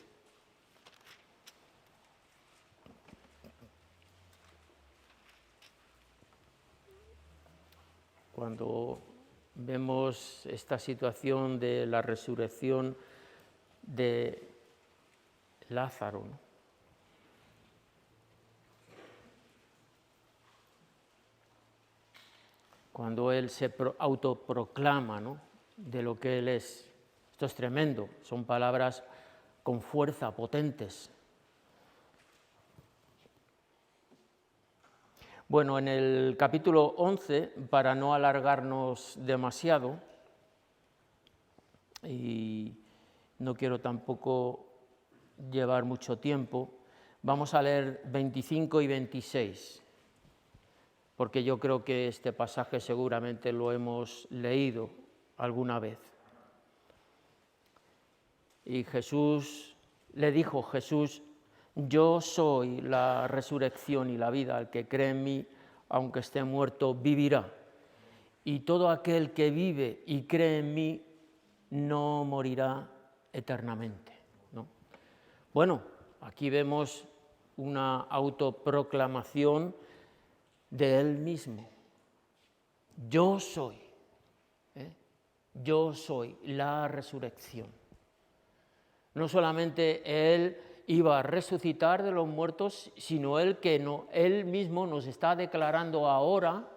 Cuando vemos esta situación de la resurrección de Lázaro, ¿no? Cuando él se autoproclama, ¿no?, de lo que él es. Esto es tremendo, son palabras con fuerza, potentes. Bueno, en el capítulo 11, para no alargarnos demasiado, y no quiero tampoco llevar mucho tiempo, vamos a leer 25 y 26, porque yo creo que este pasaje seguramente lo hemos leído alguna vez. Y le dijo Jesús: yo soy la resurrección y la vida, el que cree en mí, aunque esté muerto, vivirá. Y todo aquel que vive y cree en mí, no morirá eternamente, ¿no? Bueno, aquí vemos una autoproclamación de él mismo. Yo soy la resurrección. No solamente él iba a resucitar de los muertos, sino él mismo nos está declarando ahora,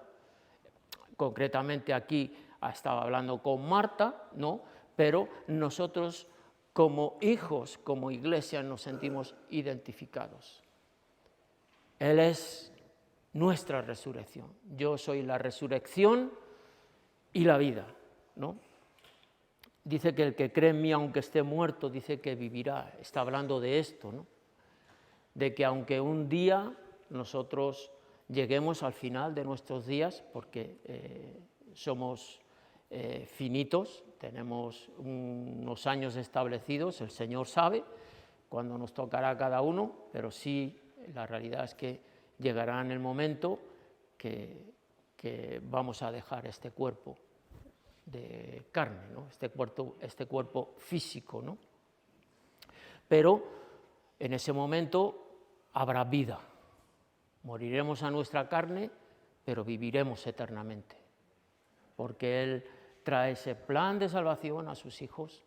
concretamente aquí estaba hablando con Marta, ¿no?, pero nosotros como hijos, como iglesia, nos sentimos identificados. Él es nuestra resurrección. Yo soy la resurrección y la vida, ¿no? Dice que el que cree en mí, aunque esté muerto, dice que vivirá. Está hablando de esto, ¿no? De que aunque un día nosotros lleguemos al final de nuestros días, porque somos finitos, tenemos unos años establecidos, el Señor sabe cuándo nos tocará a cada uno, pero sí, la realidad es que llegará en el momento que vamos a dejar este cuerpo de carne, ¿no?, este cuerpo físico, ¿no? Pero en ese momento habrá vida. Moriremos a nuestra carne, pero viviremos eternamente, porque Él trae ese plan de salvación a sus hijos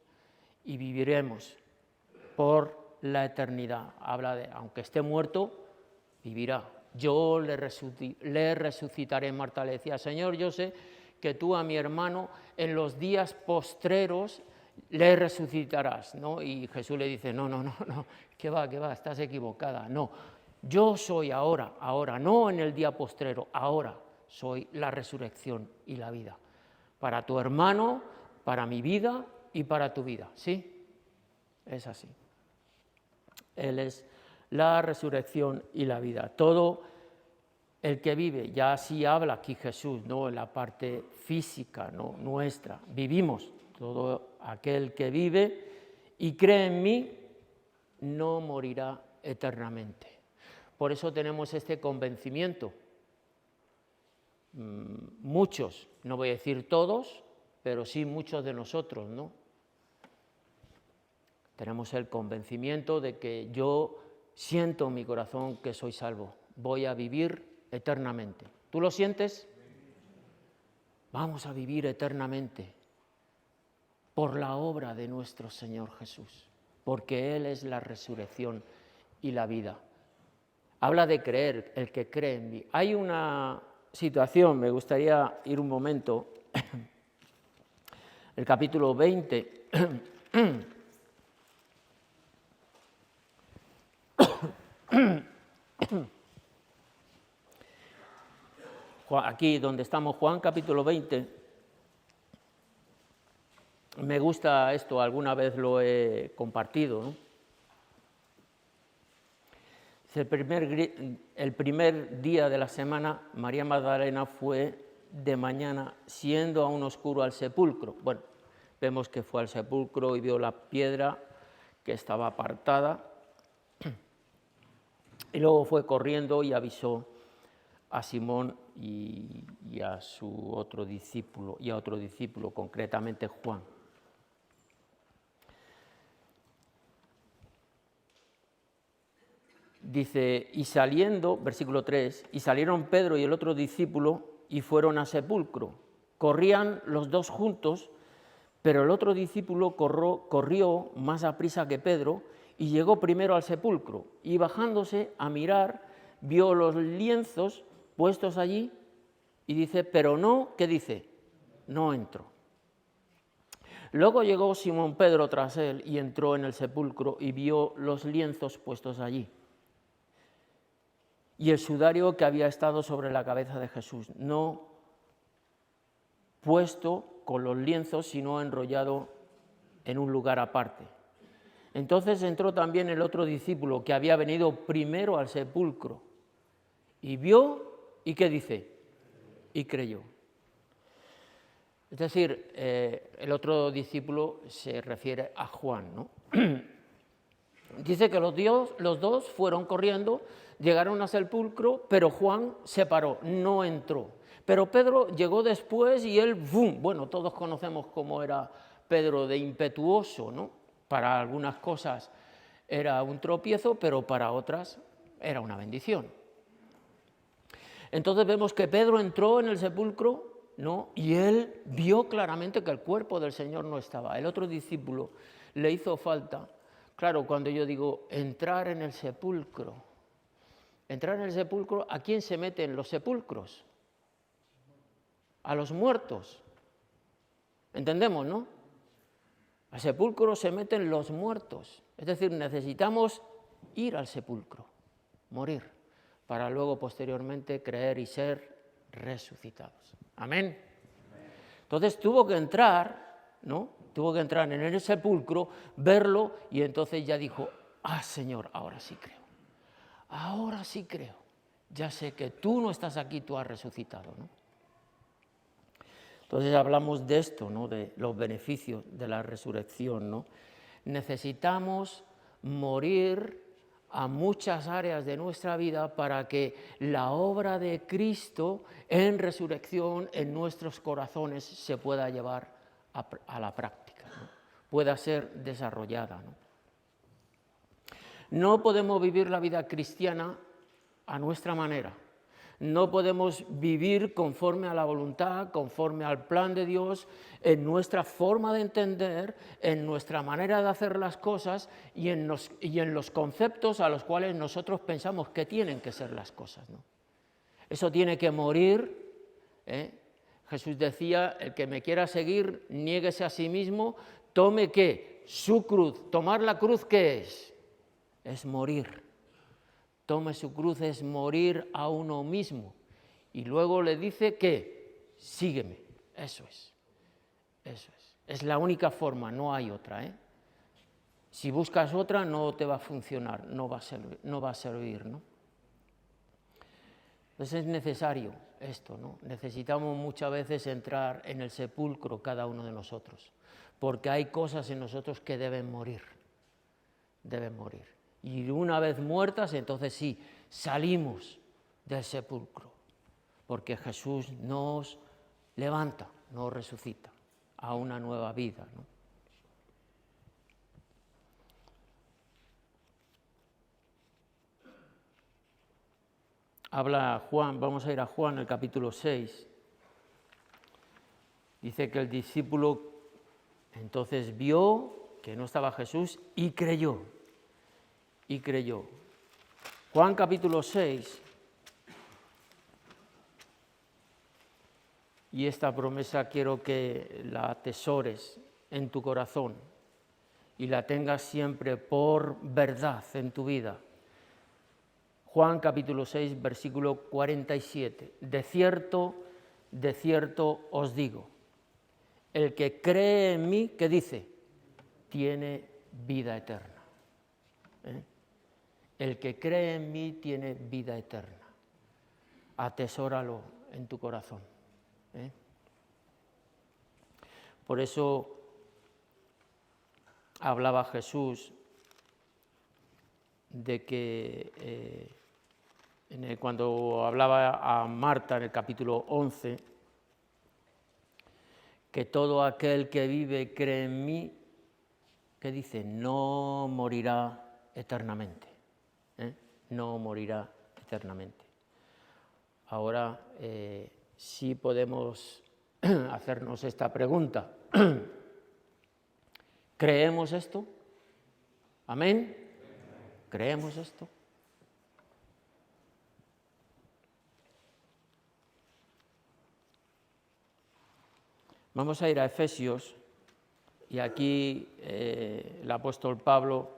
y viviremos por la eternidad. Habla de, aunque esté muerto, vivirá. Yo le resucitaré. Marta le decía: Señor, yo sé que tú a mi hermano en los días postreros le resucitarás, ¿no? Y Jesús le dice: no, que va, estás equivocada, no. Yo soy ahora, no en el día postrero, ahora soy la resurrección y la vida. Para tu hermano, para mi vida y para tu vida, ¿sí? Es así. Él es la resurrección y la vida. Todo el que vive, ya así habla aquí Jesús, ¿no?, en la parte física, ¿no?, nuestra. Vivimos, todo aquel que vive y cree en mí no morirá eternamente. Por eso tenemos este convencimiento. Muchos, no voy a decir todos, pero sí muchos de nosotros, ¿no? Tenemos el convencimiento de que yo siento en mi corazón que soy salvo, voy a vivir eternamente. ¿Tú lo sientes? Vamos a vivir eternamente por la obra de nuestro Señor Jesús, porque Él es la resurrección y la vida. Habla de creer, el que cree en mí. Hay una situación, me gustaría ir un momento, el capítulo 20, aquí donde estamos, Juan capítulo 20, me gusta esto, alguna vez lo he compartido, ¿no? El primer día de la semana, María Magdalena fue de mañana, siendo aún oscuro, al sepulcro. Bueno, vemos que fue al sepulcro y vio la piedra que estaba apartada, y luego fue corriendo y avisó a Simón y a su otro discípulo, concretamente Juan. Dice, y saliendo, versículo 3, y salieron Pedro y el otro discípulo y fueron al sepulcro. Corrían los dos juntos, pero el otro discípulo corrió más aprisa que Pedro y llegó primero al sepulcro. Y bajándose a mirar, vio los lienzos puestos allí y dice, pero no, ¿qué dice? No entró. Luego llegó Simón Pedro tras él y entró en el sepulcro y vio los lienzos puestos allí y el sudario que había estado sobre la cabeza de Jesús, no puesto con los lienzos, sino enrollado en un lugar aparte. Entonces entró también el otro discípulo que había venido primero al sepulcro y vio, ¿y qué dice? Y creyó. Es decir, el otro discípulo se refiere a Juan, ¿no? Dice que los dos fueron corriendo, llegaron al sepulcro, pero Juan se paró, no entró. Pero Pedro llegó después y él, ¡bum! Bueno, todos conocemos cómo era Pedro de impetuoso, ¿no? Para algunas cosas era un tropiezo, pero para otras era una bendición. Entonces vemos que Pedro entró en el sepulcro, ¿no? Y él vio claramente que el cuerpo del Señor no estaba. El otro discípulo le hizo falta. Claro, cuando yo digo entrar en el sepulcro, ¿a quién se mete en los sepulcros? A los muertos. ¿Entendemos, no? Al sepulcro se meten los muertos. Es decir, necesitamos ir al sepulcro, morir, para luego posteriormente creer y ser resucitados. Amén. Entonces tuvo que entrar, ¿no? Tuvo que entrar en el sepulcro, verlo, y entonces ya dijo, Señor, ahora sí creo. Ahora sí creo. Ya sé que tú no estás aquí, tú has resucitado, ¿no? Entonces hablamos de esto, ¿no? De los beneficios de la resurrección, ¿no? Necesitamos morir a muchas áreas de nuestra vida para que la obra de Cristo en resurrección en nuestros corazones se pueda llevar a la práctica, ¿no? Pueda ser desarrollada, ¿no? No podemos vivir la vida cristiana a nuestra manera. No podemos vivir conforme a la voluntad, conforme al plan de Dios, en nuestra forma de entender, en nuestra manera de hacer las cosas y en los conceptos a los cuales nosotros pensamos que tienen que ser las cosas, ¿no? Eso tiene que morir, ¿eh? Jesús decía, el que me quiera seguir, niéguese a sí mismo, tome ¿qué? Su cruz. ¿Tomar la cruz qué es? Es morir. Tome su cruz, es morir a uno mismo. Y luego le dice que sígueme. Eso es. Eso es. Es la única forma, no hay otra, ¿eh? Si buscas otra, no te va a funcionar, no va a servir, ¿no? Entonces es necesario esto, ¿no? Necesitamos muchas veces entrar en el sepulcro cada uno de nosotros, porque hay cosas en nosotros que deben morir. Deben morir. Y una vez muertas, entonces sí, salimos del sepulcro, porque Jesús nos levanta, nos resucita a una nueva vida, ¿no? habla Juan, vamos a ir a Juan, el capítulo 6. Dice que el discípulo entonces vio que no estaba Jesús y creyó. Y creyó. Juan capítulo 6. Y esta promesa quiero que la atesores en tu corazón y la tengas siempre por verdad en tu vida. Juan capítulo 6, versículo 47. De cierto os digo, el que cree en mí, ¿qué dice? Tiene vida eterna. El que cree en mí tiene vida eterna. Atesóralo en tu corazón. Por eso hablaba Jesús de que cuando hablaba a Marta en el capítulo 11, que todo aquel que vive y cree en mí, ¿qué dice? No morirá eternamente. No morirá eternamente. Ahora sí podemos hacernos esta pregunta. ¿Creemos esto? ¿Amén? ¿Creemos esto? Vamos a ir a Efesios y aquí el apóstol Pablo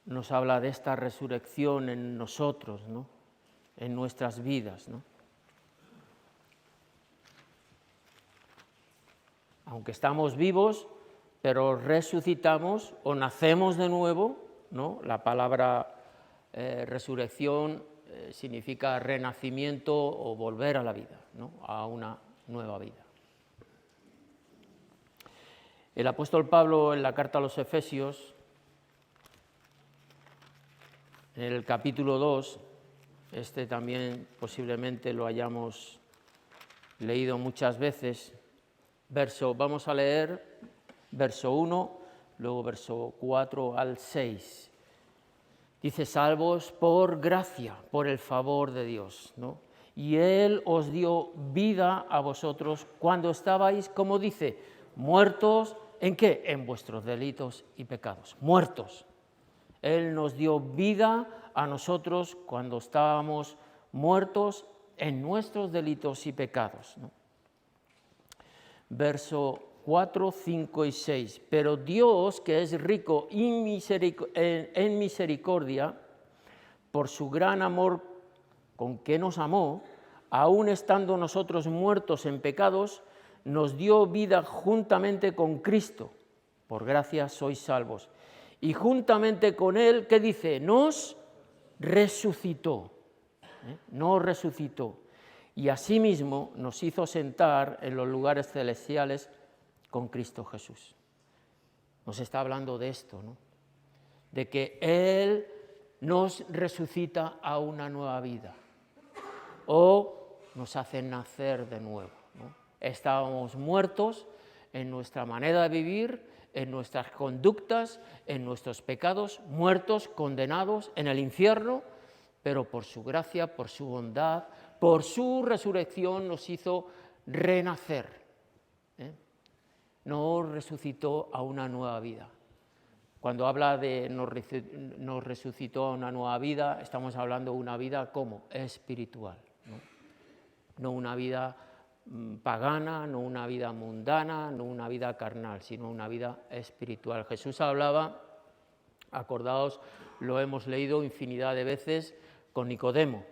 nos habla de esta resurrección en nosotros, ¿no? En nuestras vidas, ¿no? Aunque estamos vivos, pero resucitamos o nacemos de nuevo, ¿no? La palabra resurrección significa renacimiento o volver a la vida, ¿no? A una nueva vida. El apóstol Pablo en la carta a los Efesios, en el capítulo 2, este también posiblemente lo hayamos leído muchas veces, vamos a leer verso 1, luego verso 4 al 6. Dice, salvos por gracia, por el favor de Dios, ¿no? Y Él os dio vida a vosotros cuando estabais, como dice, muertos, ¿en qué? En vuestros delitos y pecados, muertos. Él nos dio vida a nosotros cuando estábamos muertos en nuestros delitos y pecados, ¿no? Verso 4, 5 y 6. Pero Dios, que es rico en misericordia, por su gran amor con que nos amó, aun estando nosotros muertos en pecados, nos dio vida juntamente con Cristo. Por gracia sois salvos. Y juntamente con Él, ¿qué dice? Nos resucitó. Nos resucitó. Y asimismo nos hizo sentar en los lugares celestiales con Cristo Jesús. Nos está hablando de esto, ¿no? De que Él nos resucita a una nueva vida o nos hace nacer de nuevo, ¿no? Estábamos muertos en nuestra manera de vivir, en nuestras conductas, en nuestros pecados, muertos, condenados en el infierno, pero por su gracia, por su bondad, por su resurrección nos hizo renacer. Nos resucitó a una nueva vida. Cuando habla de nos resucitó a una nueva vida, estamos hablando de una vida ¿cómo? Espiritual, ¿no? No una vida pagana, no una vida mundana, no una vida carnal, sino una vida espiritual. Jesús hablaba, acordaos, lo hemos leído infinidad de veces con Nicodemo.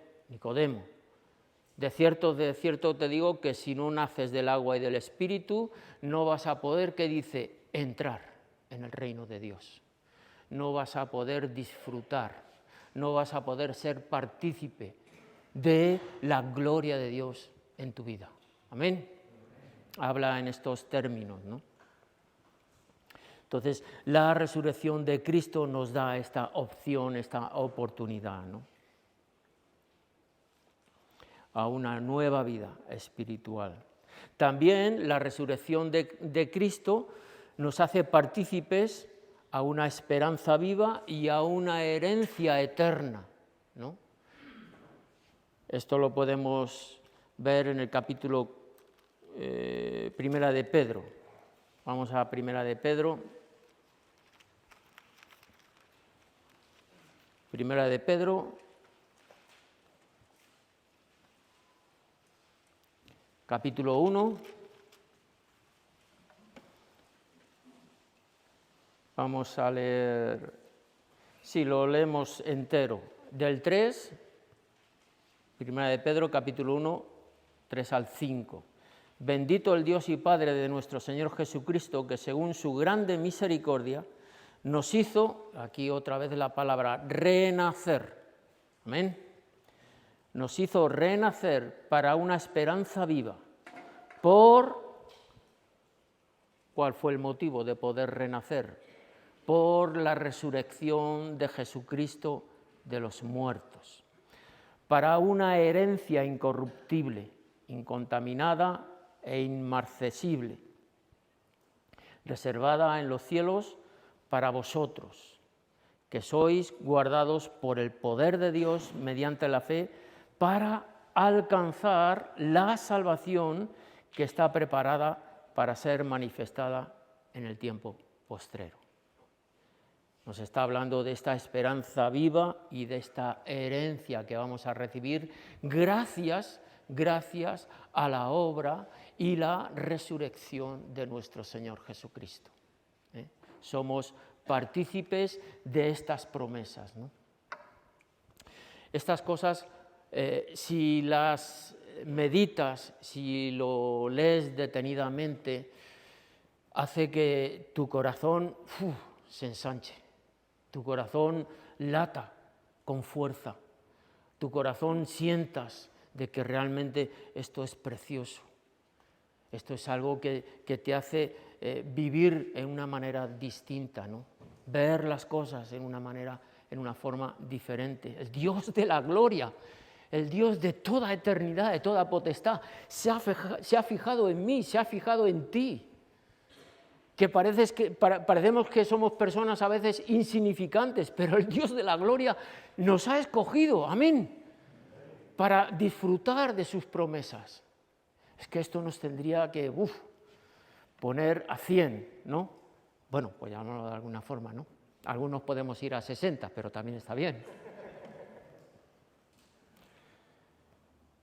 De cierto te digo que si no naces del agua y del Espíritu, no vas a poder, ¿qué dice? Entrar en el reino de Dios. No vas a poder disfrutar, no vas a poder ser partícipe de la gloria de Dios en tu vida. Amén. Habla en estos términos, ¿no? Entonces, la resurrección de Cristo nos da esta opción, esta oportunidad, ¿no? A una nueva vida espiritual. También la resurrección de Cristo nos hace partícipes a una esperanza viva y a una herencia eterna, ¿no? Esto lo podemos ver en el capítulo Primera de Pedro. Vamos a Primera de Pedro. Primera de Pedro, capítulo 1. Vamos a leer, sí, lo leemos entero, del 3, Primera de Pedro, capítulo 1, 3 al 5. Bendito el Dios y Padre de nuestro Señor Jesucristo, que según su grande misericordia nos hizo, aquí otra vez la palabra, renacer. Amén. Nos hizo renacer para una esperanza viva. ¿Cuál fue el motivo de poder renacer? Por la resurrección de Jesucristo de los muertos, para una herencia incorruptible, incontaminada e inmarcesible, reservada en los cielos para vosotros, que sois guardados por el poder de Dios mediante la fe para alcanzar la salvación que está preparada para ser manifestada en el tiempo postrero. Nos está hablando de esta esperanza viva y de esta herencia que vamos a recibir gracias a la obra y la resurrección de nuestro Señor Jesucristo. Somos partícipes de estas promesas, ¿no? Estas cosas, si las meditas, si lo lees detenidamente, hace que tu corazón se ensanche, tu corazón lata con fuerza, tu corazón sientas de que realmente esto es precioso. Esto es algo que te hace vivir en una manera distinta, ¿no? Ver las cosas en una forma diferente. El Dios de la gloria, el Dios de toda eternidad, de toda potestad, se ha fijado en mí, se ha fijado en ti. Que parecemos que somos personas a veces insignificantes, pero el Dios de la gloria nos ha escogido, amén, para disfrutar de sus promesas. Es que esto nos tendría que poner a 100, ¿no? Bueno, pues llamarlo de alguna forma, ¿no? Algunos podemos ir a 60, pero también está bien.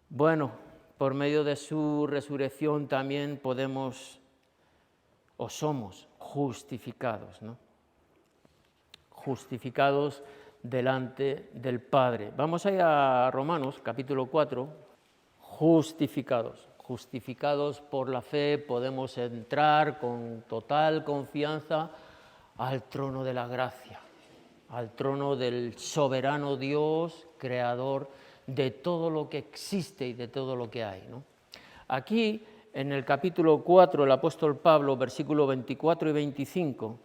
Bueno, por medio de su resurrección también podemos o somos justificados, ¿no? Justificados delante del Padre. Vamos a ir a Romanos, capítulo 4, justificados. Justificados por la fe podemos entrar con total confianza al trono de la gracia, al trono del soberano Dios, creador de todo lo que existe y de todo lo que hay, ¿no? Aquí, en el capítulo 4, el apóstol Pablo, versículos 24 y 25,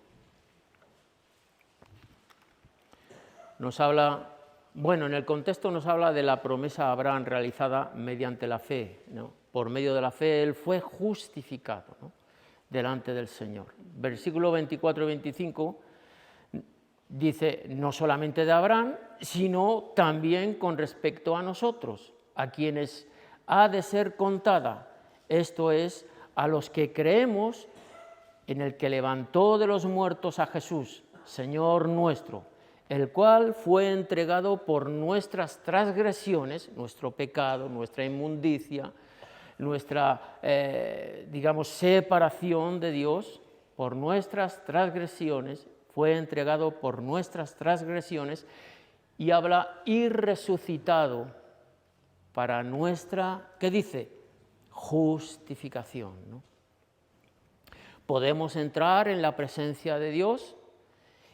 nos habla, bueno, en el contexto nos habla de la promesa a Abraham realizada mediante la fe, ¿no? Por medio de la fe él fue justificado, ¿no? Delante del Señor. Versículos 24 y 25 dice, no solamente de Abraham, sino también con respecto a nosotros, a quienes ha de ser contada, esto es, a los que creemos en el que levantó de los muertos a Jesús, Señor nuestro, el cual fue entregado por nuestras transgresiones, nuestro pecado, nuestra inmundicia, nuestra, separación de Dios, por nuestras transgresiones, fue entregado por nuestras transgresiones, y habla y resucitado para nuestra, ¿qué dice? Justificación, ¿no? Podemos entrar en la presencia de Dios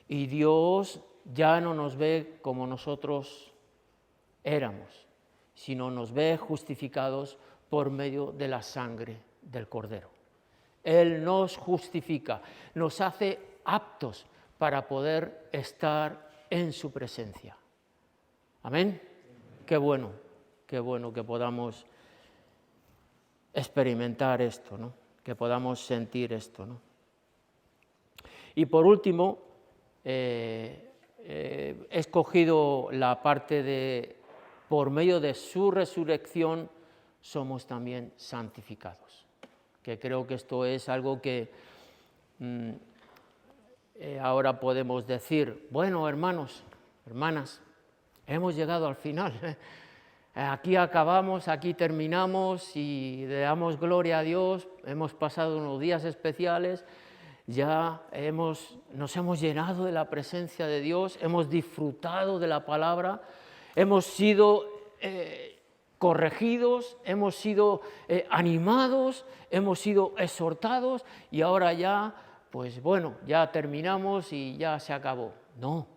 y Dios ya no nos ve como nosotros éramos, sino nos ve justificados por medio de la sangre del Cordero. Él nos justifica, nos hace aptos para poder estar en su presencia. Amén. Qué bueno que podamos experimentar esto, ¿no? Que podamos sentir esto, ¿no? Y por último, he escogido la parte de por medio de su resurrección somos también santificados. Que creo que esto es algo que ahora podemos decir, bueno, hermanos, hermanas, hemos llegado al final. Aquí acabamos, aquí terminamos y le damos gloria a Dios, hemos pasado unos días especiales, ya nos hemos llenado de la presencia de Dios, hemos disfrutado de la palabra, hemos sido corregidos, hemos sido animados, hemos sido exhortados y ahora ya, pues bueno, ya terminamos y ya se acabó. No.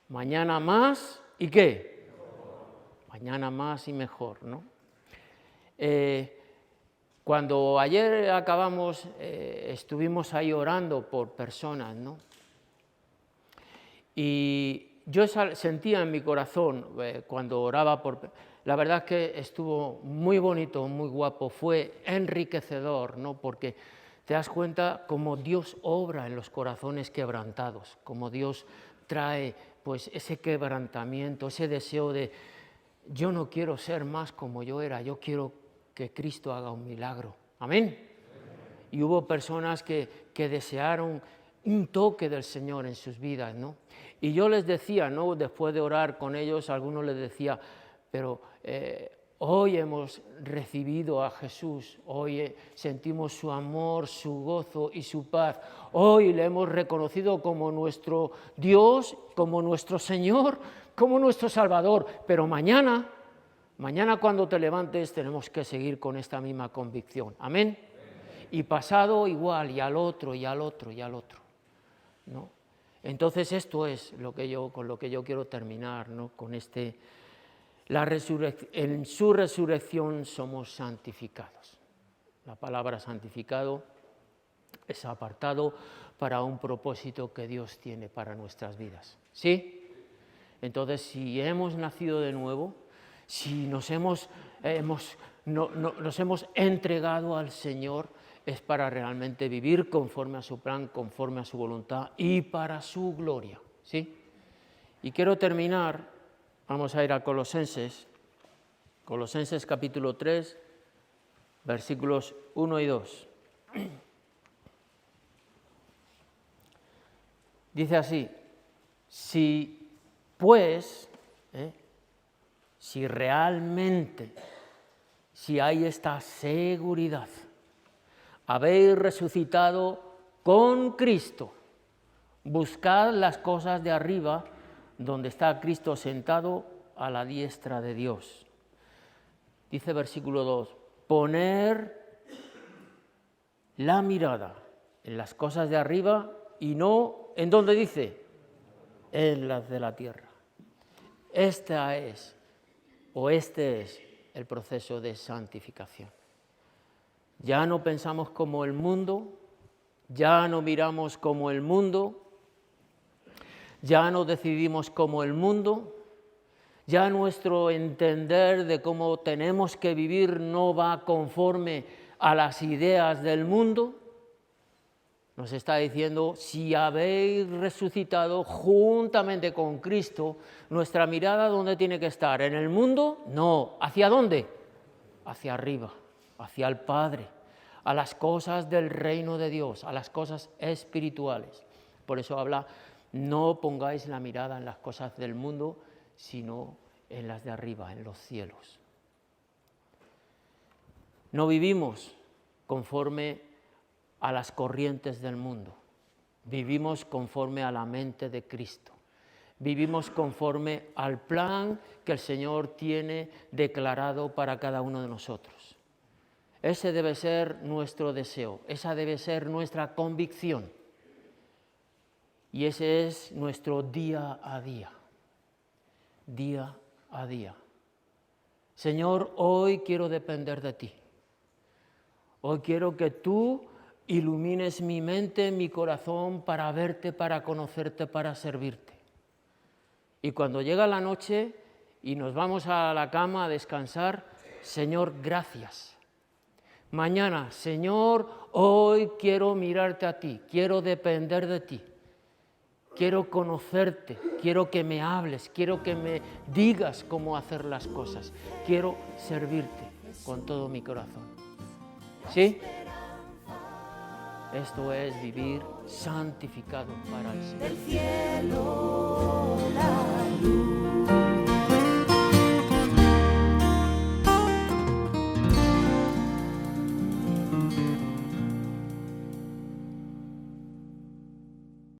Mañana más, ¿y qué? Mañana más y mejor, ¿no? Cuando ayer acabamos, estuvimos ahí orando por personas, ¿no? Y yo sentía en mi corazón, cuando oraba la verdad es que estuvo muy bonito, muy guapo, fue enriquecedor, ¿no? Porque te das cuenta cómo Dios obra en los corazones quebrantados, cómo Dios trae pues ese quebrantamiento, ese deseo de yo no quiero ser más como yo era, yo quiero que Cristo haga un milagro. Amén. Y hubo personas que desearon un toque del Señor en sus vidas, ¿no? Y yo les decía, ¿no? Después de orar con ellos, algunos les decía, pero hoy hemos recibido a Jesús, hoy sentimos su amor, su gozo y su paz, hoy le hemos reconocido como nuestro Dios, como nuestro Señor, como nuestro Salvador, pero mañana cuando te levantes tenemos que seguir con esta misma convicción, amén. Y pasado igual, y al otro, y al otro, y al otro, ¿no? Entonces esto es con lo que yo quiero terminar, ¿no? Con en su resurrección somos santificados. La palabra santificado es apartado para un propósito que Dios tiene para nuestras vidas, ¿sí? Entonces, si hemos nacido de nuevo, si nos hemos entregado al Señor, es para realmente vivir conforme a su plan, conforme a su voluntad y para su gloria, ¿sí? Y quiero terminar, vamos a ir a Colosenses capítulo 3, versículos 1 y 2. Dice así, si realmente, si hay esta seguridad, habéis resucitado con Cristo, buscad las cosas de arriba, donde está Cristo sentado a la diestra de Dios. Dice versículo 2, poner la mirada en las cosas de arriba y no, ¿en dónde dice? En las de la tierra. Este es el proceso de santificación. Ya no pensamos como el mundo, ya no miramos como el mundo, ya no decidimos como el mundo, ya nuestro entender de cómo tenemos que vivir no va conforme a las ideas del mundo. Nos está diciendo, si habéis resucitado juntamente con Cristo, nuestra mirada, ¿dónde tiene que estar? ¿En el mundo? No. ¿Hacia dónde? Hacia arriba, hacia el Padre, a las cosas del reino de Dios, a las cosas espirituales. Por eso habla, no pongáis la mirada en las cosas del mundo, sino en las de arriba, en los cielos. No vivimos conforme a las corrientes del mundo, vivimos conforme a la mente de Cristo, vivimos conforme al plan que el Señor tiene declarado para cada uno de nosotros. Ese debe ser nuestro deseo, esa debe ser nuestra convicción y ese es nuestro día a día, día a día. Señor, hoy quiero depender de ti, hoy quiero que tú ilumines mi mente, mi corazón para verte, para conocerte, para servirte. Y cuando llega la noche y nos vamos a la cama a descansar, Señor, gracias. Mañana, Señor, hoy quiero mirarte a ti, quiero depender de ti. quiero conocerte, quiero que me hables, quiero que me digas cómo hacer las cosas, quiero servirte con todo mi corazón. ¿Sí? Esto es vivir santificado para el Señor.